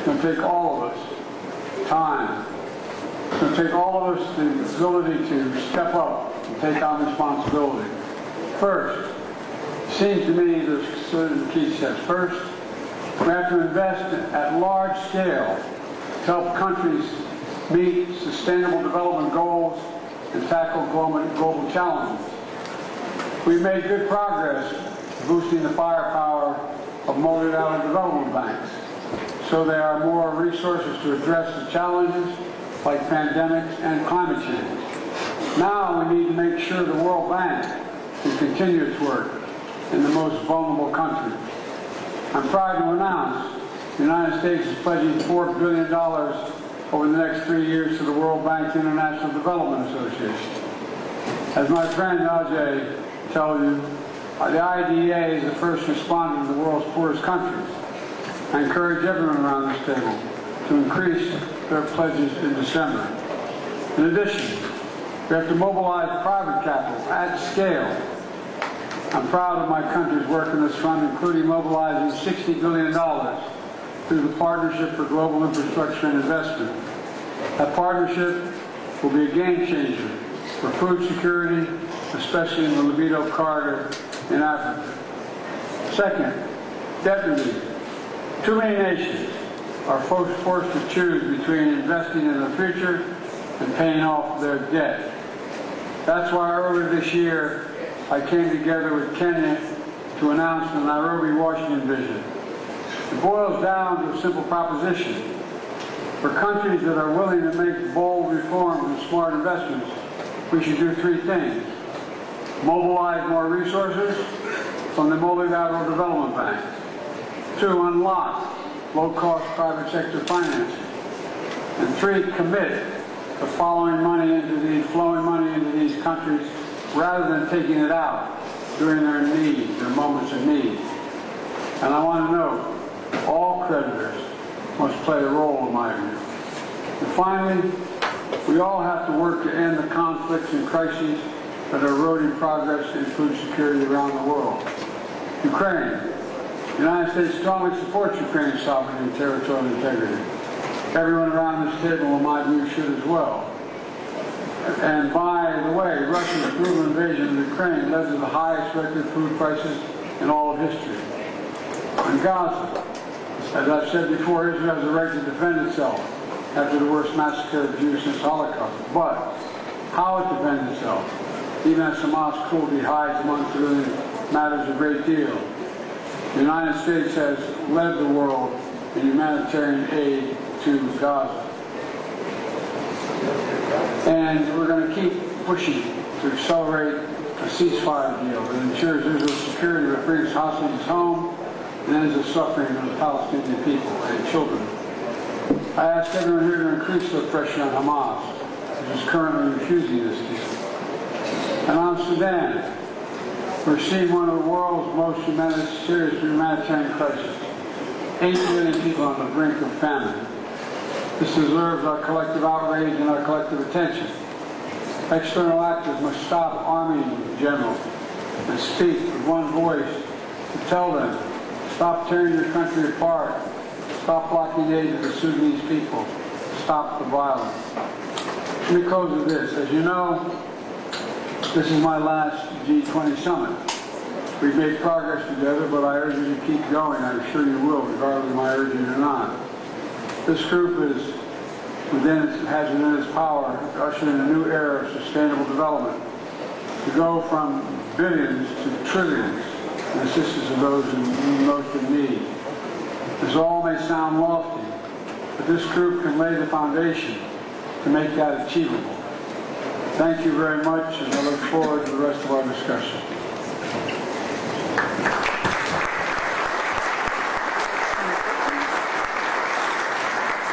going to take all of us time. It's going to take all of us the ability to step up and take on responsibility. First, it seems to me there's certain key steps. First, we have to invest at large scale to help countries meet sustainable development goals and tackle global challenges. We've made good progress boosting the firepower of multilateral development banks, so there are more resources to address the challenges like pandemics and climate change. Now we need to make sure the World Bank can continue its work in the most vulnerable countries. I'm proud to announce the United States is pledging $4 billion over the next 3 years to the World Bank's International Development Association. As my friend Ajay tells you, the IDA is the first responder to the world's poorest countries. I encourage everyone around this table to increase their pledges in December. In addition, we have to mobilize private capital at scale. I'm proud of my country's work in this fund, including mobilizing $60 billion through the Partnership for Global Infrastructure and Investment. That partnership will be a game changer for food security, especially in the Libido corridor in Africa. Second, debt relief. Too many nations are forced to choose between investing in the future and paying off their debt. That's why earlier this year, I came together with Kenya to announce the Nairobi, Washington vision. It boils down to a simple proposition. For countries that are willing to make bold reforms and smart investments, we should do three things. Mobilize more resources from the multilateral development bank. Two, unlock low-cost private sector financing. And three, commit to flowing money into these countries rather than taking it out during their moments of need. And I want to note, all creditors must play a role in my view. And finally, we all have to work to end the conflicts and crises that are eroding progress and food security around the world. Ukraine. The United States strongly supports Ukraine's sovereignty and territorial integrity. Everyone around this table, in my view, should as well. And by the way, Russia's brutal invasion of Ukraine led to the highest record food prices in all of history. In Gaza, as I've said before, Israel has a right to defend itself after the worst massacre of Jews since the Holocaust. But how it defends itself, even as Hamas cruelty hides among civilians, matters a great deal. The United States has led the world in humanitarian aid to Gaza. And we're going to keep pushing to accelerate a ceasefire deal that ensures Israel's security, that brings hostages home and ends the suffering of the Palestinian people and children. I ask everyone here to increase the pressure on Hamas, which is currently refusing this deal. And on Sudan, we're seeing one of the world's most serious humanitarian crises. 8 million people on the brink of famine. This deserves our collective outrage and our collective attention. External actors must stop arming generals and speak with one voice to tell them, stop tearing your country apart, stop blocking aid to the Sudanese people, stop the violence. Let me close with this. As you know, this is my last G20 Summit. We've made progress together, but I urge you to keep going. I'm sure you will, regardless of my urging or not. This group has within its power to usher in a new era of sustainable development, to go from billions to trillions in assistance of those most in need. This all may sound lofty, but this group can lay the foundation to make that achievable. Thank you very much, and I look forward to the rest of our discussion.